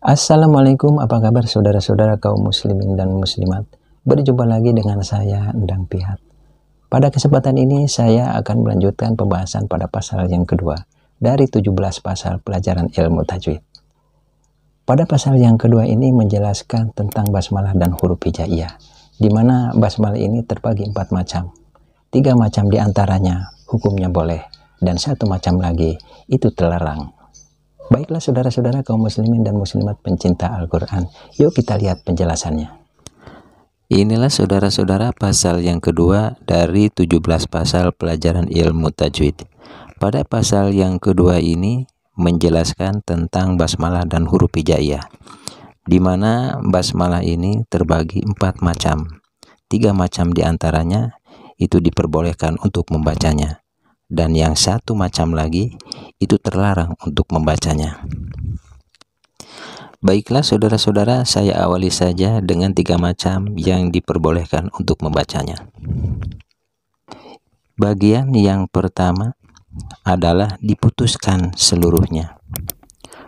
Assalamualaikum, apa kabar saudara-saudara kaum muslimin dan muslimat? Berjumpa lagi dengan saya, Endang Pihat. Pada kesempatan ini saya akan melanjutkan pembahasan pada pasal yang kedua dari 17 pasal pelajaran ilmu tajwid. Pada pasal yang kedua ini menjelaskan tentang basmalah dan huruf hijaiyah, di mana basmalah ini terbagi 4 macam. 3 macam diantaranya hukumnya boleh, dan 1 macam lagi itu terlarang. Baiklah saudara-saudara kaum muslimin dan muslimat pencinta Al-Quran, yuk kita lihat penjelasannya. Inilah saudara-saudara pasal yang kedua dari 17 pasal pelajaran ilmu tajwid. Pada pasal yang kedua ini menjelaskan tentang basmalah dan huruf hijaiyah, di mana basmalah ini terbagi 4 macam. 3 macam diantaranya itu diperbolehkan untuk membacanya, dan yang 1 macam lagi itu terlarang untuk membacanya. Baiklah saudara-saudara, saya awali saja dengan 3 macam yang diperbolehkan untuk membacanya. Bagian yang pertama adalah diputuskan seluruhnya.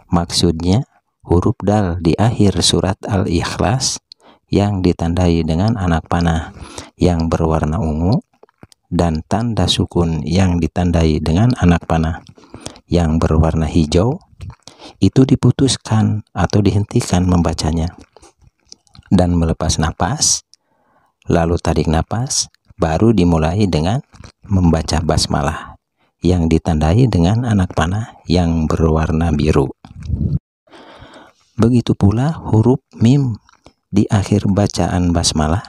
Maksudnya huruf dal di akhir surat Al-Ikhlas yang ditandai dengan anak panah yang berwarna ungu dan tanda sukun yang ditandai dengan anak panah yang berwarna hijau, itu diputuskan atau dihentikan membacanya dan melepas napas, lalu tarik napas, baru dimulai dengan membaca basmalah yang ditandai dengan anak panah yang berwarna biru. Begitu pula huruf mim di akhir bacaan basmalah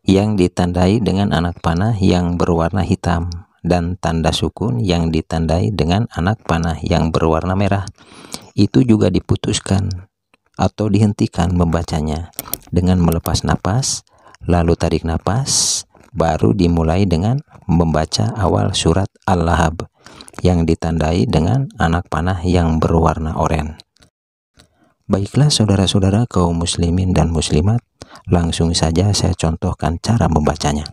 yang ditandai dengan anak panah yang berwarna hitam dan tanda sukun yang ditandai dengan anak panah yang berwarna merah, itu juga diputuskan atau dihentikan membacanya dengan melepas napas, lalu tarik napas, baru dimulai dengan membaca awal surat Al-Lahab yang ditandai dengan anak panah yang berwarna oranye. Baiklah saudara-saudara kaum muslimin dan muslimat, langsung saja saya contohkan cara membacanya.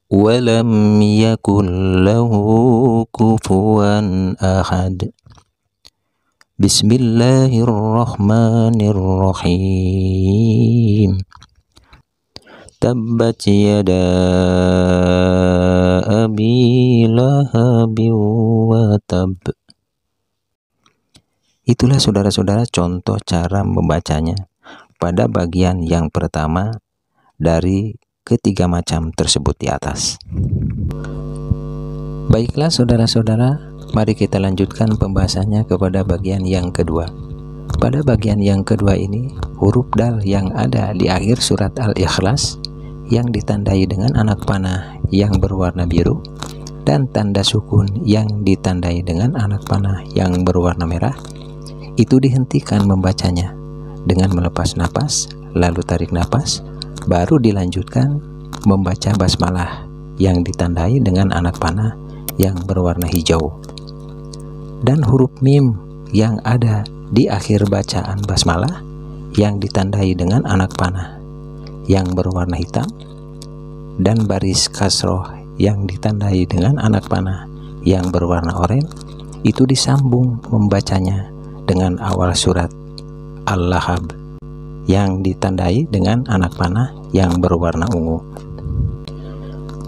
Walam yakul lahu kufuwan ahad. Bismillahirrahmanirrahim. Tabbat yada abi lahabin wa tab. Itulah saudara-saudara contoh cara membacanya pada bagian yang pertama dari ketiga macam tersebut di atas. Baiklah saudara-saudara, mari kita lanjutkan pembahasannya kepada bagian yang kedua. Pada bagian yang kedua ini, huruf dal yang ada di akhir surat Al-Ikhlas yang ditandai dengan anak panah yang berwarna biru dan tanda sukun yang ditandai dengan anak panah yang berwarna merah, itu dihentikan membacanya dengan melepas napas, lalu tarik napas, baru dilanjutkan membaca basmalah yang ditandai dengan anak panah yang berwarna hijau. Dan huruf mim yang ada di akhir bacaan basmalah yang ditandai dengan anak panah yang berwarna hitam, dan baris kasroh yang ditandai dengan anak panah yang berwarna oranye, itu disambung membacanya dengan awal surat Al-Lahab yang ditandai dengan anak panah yang berwarna ungu.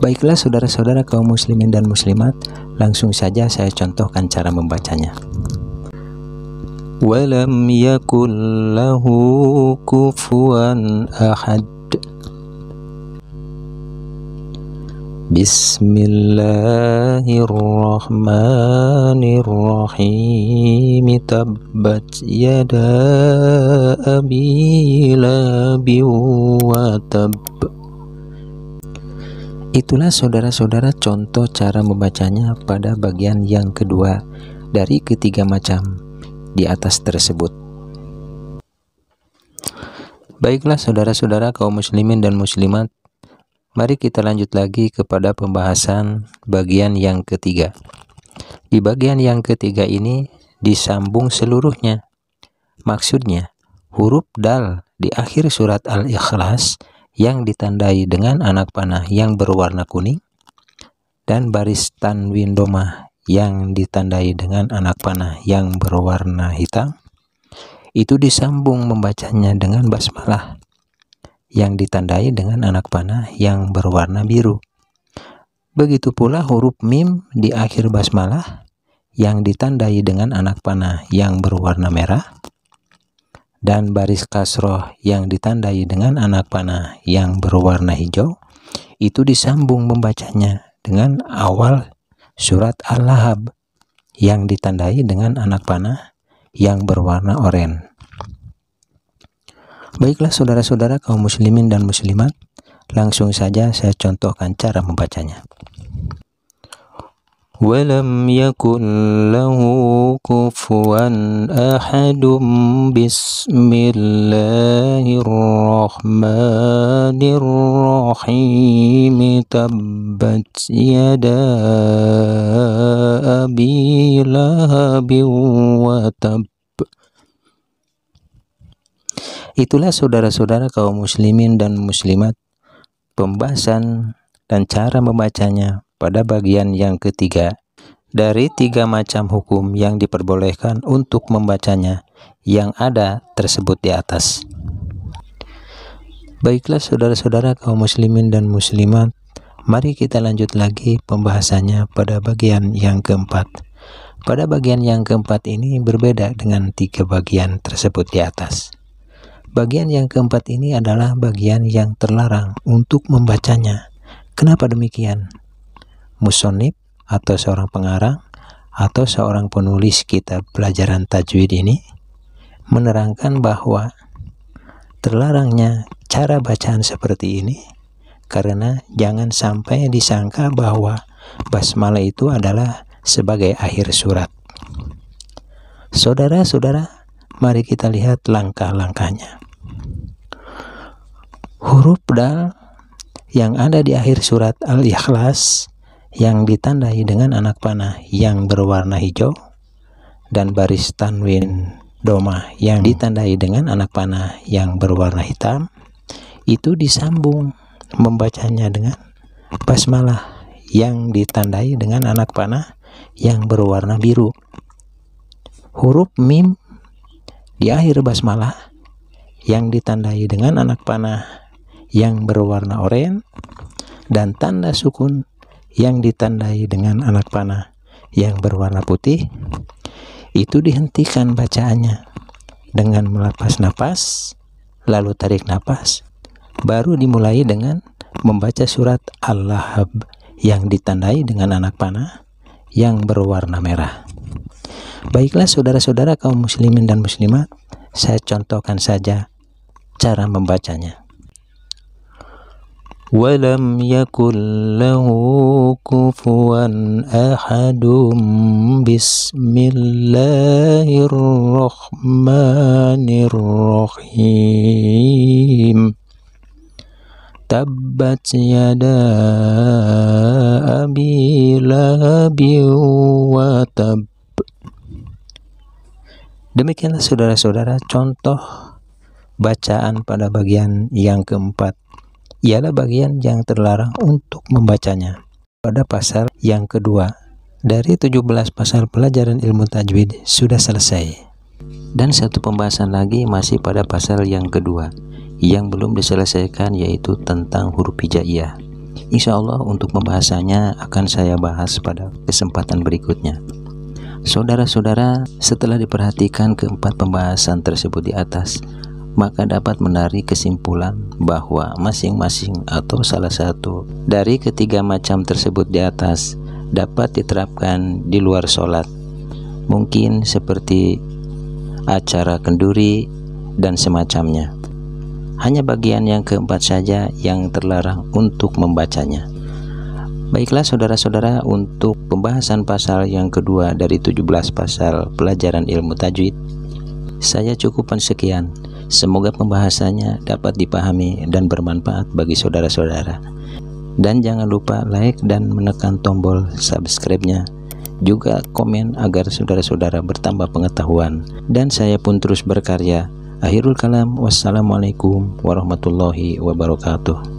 Baiklah saudara-saudara kaum muslimin dan muslimat, langsung saja saya contohkan cara membacanya. Walam yakul lahu kufuwan ahad. Bismillahirrahmanirrahim. Tabbat yada abi lahabin wa tab. Itulah saudara-saudara contoh cara membacanya pada bagian yang kedua dari ketiga macam di atas tersebut. Baiklah saudara-saudara kaum muslimin dan muslimat, mari kita lanjut lagi kepada pembahasan bagian yang ketiga. Di bagian yang ketiga ini disambung seluruhnya. Maksudnya huruf dal di akhir surat Al-Ikhlas yang ditandai dengan anak panah yang berwarna kuning dan baris tanwin domah yang ditandai dengan anak panah yang berwarna hitam, itu disambung membacanya dengan basmalah yang ditandai dengan anak panah yang berwarna biru. Begitu pula huruf mim di akhir basmalah yang ditandai dengan anak panah yang berwarna merah, dan baris kasroh yang ditandai dengan anak panah yang berwarna hijau, itu disambung membacanya dengan awal surat Al-Lahab yang ditandai dengan anak panah yang berwarna oranye. Baiklah saudara-saudara kaum muslimin dan muslimat, langsung saja saya contohkan cara membacanya. Walam yakun lahu kufuwan ahadum bismillahirrahmanirrahim tabbat yada abi lahabin wa tab. Itulah saudara-saudara kaum muslimin dan muslimat pembahasan dan cara membacanya pada bagian yang ketiga dari 3 macam hukum yang diperbolehkan untuk membacanya yang ada tersebut di atas. Baiklah saudara-saudara kaum muslimin dan muslimat, mari kita lanjut lagi pembahasannya pada bagian yang keempat. Pada bagian yang keempat ini berbeda dengan 3 bagian tersebut di atas. Bagian yang keempat ini adalah bagian yang terlarang untuk membacanya. Kenapa demikian? Musonib atau seorang pengarang atau seorang penulis kitab pelajaran tajwid ini menerangkan bahwa terlarangnya cara bacaan seperti ini karena jangan sampai disangka bahwa basmalah itu adalah sebagai akhir surat. Saudara-saudara, mari kita lihat langkah-langkahnya. Huruf dal yang ada di akhir surat Al-Ikhlas yang ditandai dengan anak panah yang berwarna hijau dan baris tanwin domah yang ditandai dengan anak panah yang berwarna hitam, itu disambung membacanya dengan basmalah yang ditandai dengan anak panah yang berwarna biru. Huruf mim di akhir basmalah yang ditandai dengan anak panah yang berwarna oranye dan tanda sukun yang ditandai dengan anak panah yang berwarna putih, itu dihentikan bacaannya dengan melepas napas, lalu tarik napas, baru dimulai dengan membaca surat Al-Lahab yang ditandai dengan anak panah yang berwarna merah. Baiklah saudara-saudara kaum muslimin dan muslimat, saya contohkan saja cara membacanya. Walam yakun lahu kufuwan ahadum bismillahirrahmanirrahim tabbat yada abi lahabin wa tab. Demikianlah saudara-saudara contoh bacaan pada bagian yang keempat, ialah bagian yang terlarang untuk membacanya. Pada pasal yang kedua dari 17 pasal pelajaran ilmu tajwid sudah selesai. Dan satu pembahasan lagi masih pada pasal yang kedua yang belum diselesaikan, yaitu tentang huruf hijaiyah. Insya Allah untuk pembahasannya akan saya bahas pada kesempatan berikutnya. Saudara-saudara, setelah diperhatikan keempat pembahasan tersebut di atas, maka dapat menarik kesimpulan bahwa masing-masing atau salah satu dari ketiga macam tersebut di atas dapat diterapkan di luar sholat, mungkin seperti acara kenduri dan semacamnya. Hanya bagian yang keempat saja yang terlarang untuk membacanya. Baiklah saudara-saudara, untuk pembahasan pasal yang kedua dari 17 pasal pelajaran ilmu tajwid, saya cukupkan sekian. Semoga pembahasannya dapat dipahami dan bermanfaat bagi saudara-saudara. Dan jangan lupa like dan menekan tombol subscribe-nya. Juga komen agar saudara-saudara bertambah pengetahuan. Dan saya pun terus berkarya. Akhirul kalam, wassalamualaikum warahmatullahi wabarakatuh.